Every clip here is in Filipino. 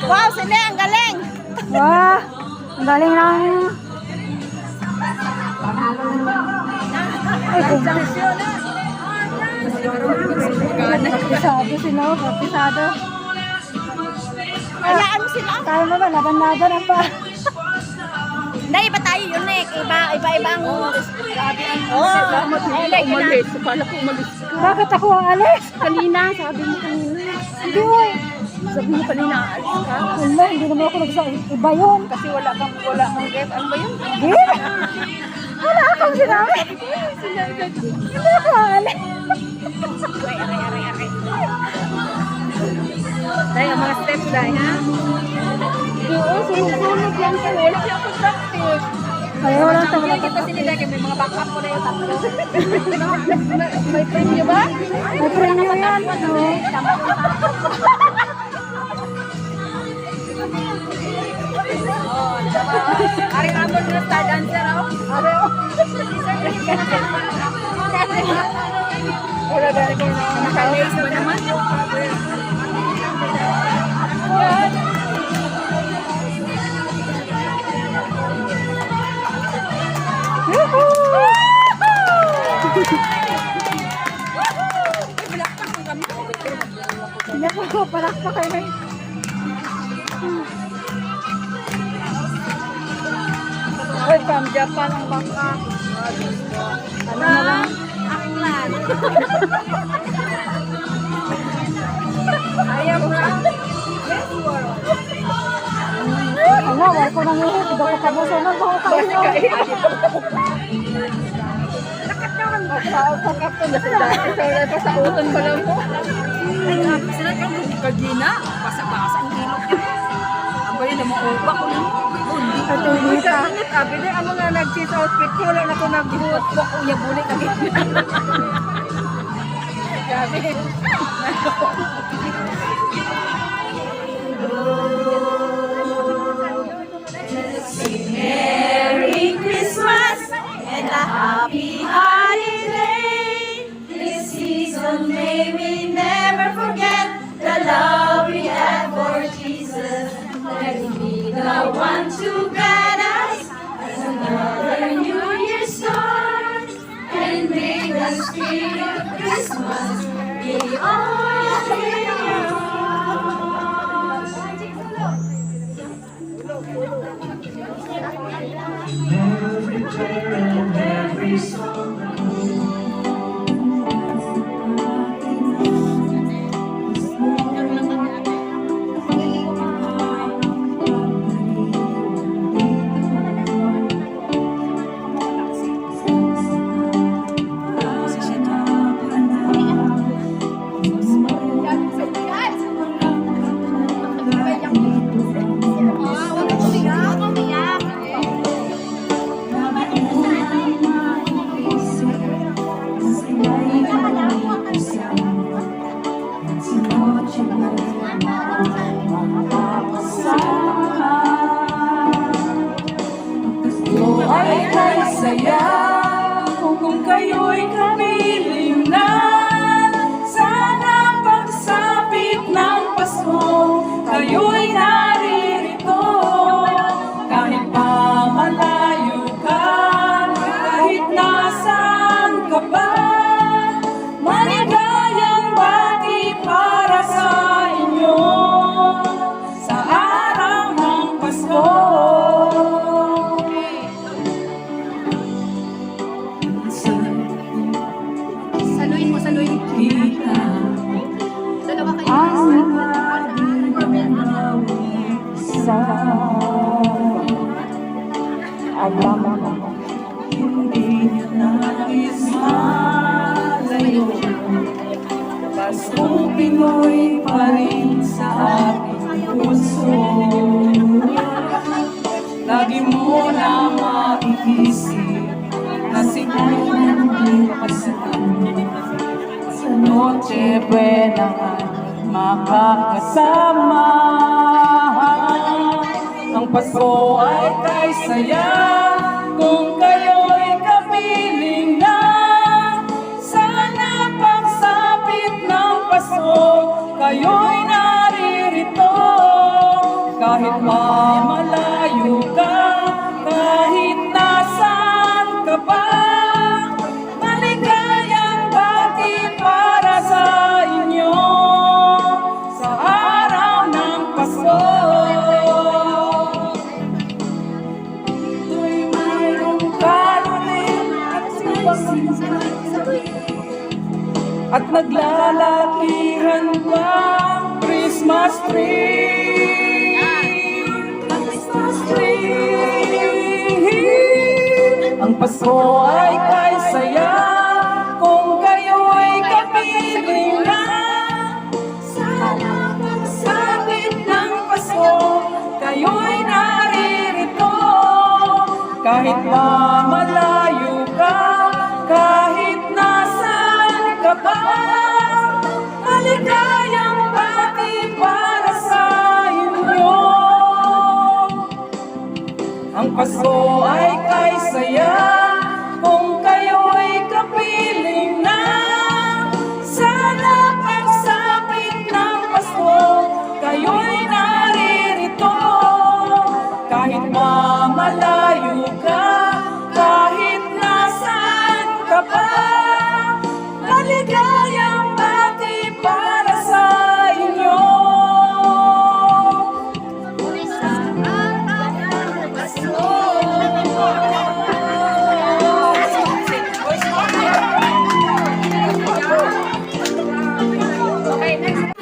Wow, sila ang galing. Wah, ang galing ng... Ay, kapisado sila, kapisado. Hayaan mo sila. Tayo mo ba, laban-laban ang pa. Hindi, iba tayo yun eh. Iba-iba ang... Umalis. Kala ko umalis. Bakit ako ang alis? Kanina, sabi mo kanina. Hindi mo. Sabi mo kanina, alis ka. Wala, hindi naman ako nagsa-iba yun. Kasi wala kang rep. Ano ba yun? Hindi. Wala akong sinabi. Hindi ako ang alis. Aray. Dahil ang mga steps dahil, ha? Oo, sunod-sunod lang kayo. Wala siya akong practice. Ay, wala ito, wala ito. Kita sinidagay, may mga backup ko na yung tatlo. May premium ba? May premium yan. Ari Ramon na star dancer, oh. Ari, oh. Wala dahil ko na naka-lace mo naman. Hindi ako, palakpak kayo. Ay, from Japan ang bangka. Ano na lang? Aklan. Ayaw mo lang? Yes, world. Ano, wala ko nang ihit. Hindi ako kabusunan ko kayo. Pagkap ko na sa dati. Sorry, pasautan pa lang mo. Sila kang kagina. Basa-basa ang ilok niya. Ang ba yun, namuuba ko lang. At hindi ka. Sabi din, ang mga nag-cheese outfit ko, wala na ko nag-buhat ko. Kuya, bulit kami. Sabi. Merry Christmas and a happy holiday. This season may we never forget the love we have for Jesus. Let him be the one to guide us as another New Year starts and may the spirit of Christmas be all around. Every prayer and every song Sanoy. kita Dalawa kayo. ang laging sa alam mo hindi niya nais malayo Pasko Pinoy pa rin sa aking puso Lagi mo na maiisip na siguro hindi kasama sa Noche Buena makakasama Ang Pasko ay kay saya kung kayo'y kapiling na Sana pagsapit ng Pasko kayo'y naririto Kahit mamalayo ka, kahit nasaan ka pa Maligayang bati para sa inyo sa araw ng Pasko Ito'y mayroong kalunin at sipasin at naglalakihan pa Christmas tree Christmas tree Ang Pasko ay kay saya kung kayo'y kapiling na Sana pagsapit ng Pasko kayo'y naririto Kahit mamalayo ka, kahit nasaan ka pa Maligayang bati para sa inyo Ang Pasko ay kay saya kung kayo'y kapiling na Sana pagsapit ng Pasko kayo'y naririto Kahit mamalayo ka, kahit nasaan ka pa Maligayang bati para sa inyo Okay, next.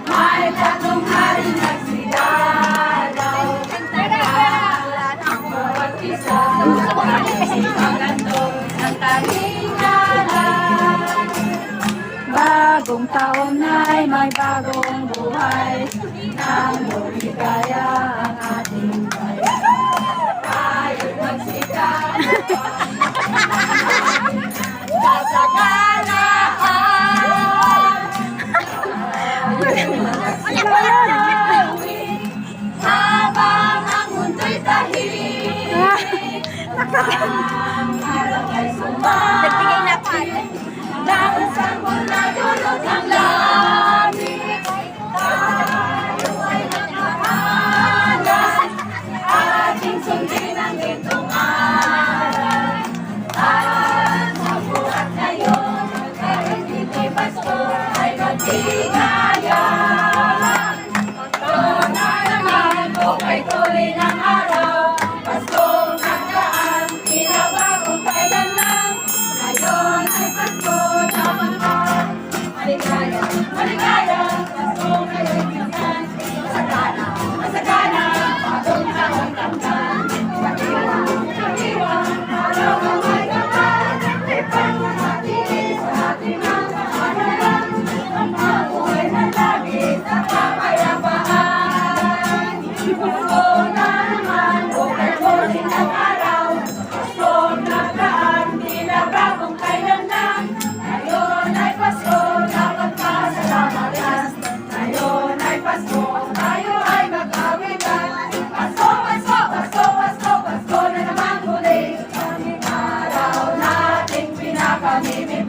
May tatlong hari nagsidalaw Bawat isa ang gandong ng kalinala Bagong taon ay may bagong buhay Nang maligaya ang ating bayan Tayo'y magsikap Kasaganahan Habang ang mundo'y tahimik Ang araw ay sumabit Dahil sa mula dulot ng langit Tayo ay nagkahalan Ating sundin ang gintong aral At sa buhat ngayon Kahit hindi Pasko ay magtingaya Ito na naman Bukay tuloy ng araw Paskong nagdaan Pinabagong kailan lang Ngayon ay Pasko Dapat pa Maligaya, maligaya Pasko ngayon naman Masagana, masagana Bagong taon tamdan Katiwa, katiwa Araw ang may kapal Ipang matitiis Sa ating mga kaanalan Ang mabuhay na lagi Sa kapayapaan Pasko na naman Bukay tuloy ng araw Pasko nagdaan Pinabagong kailan lang Ngayon ay Pasko Dapat pasalamatan Ngayon ay Pasko Tayo ay mag-awitan Pasko, Pasko, Pasko, Pasko Pasko na naman huli Ang araw nating pinakamimit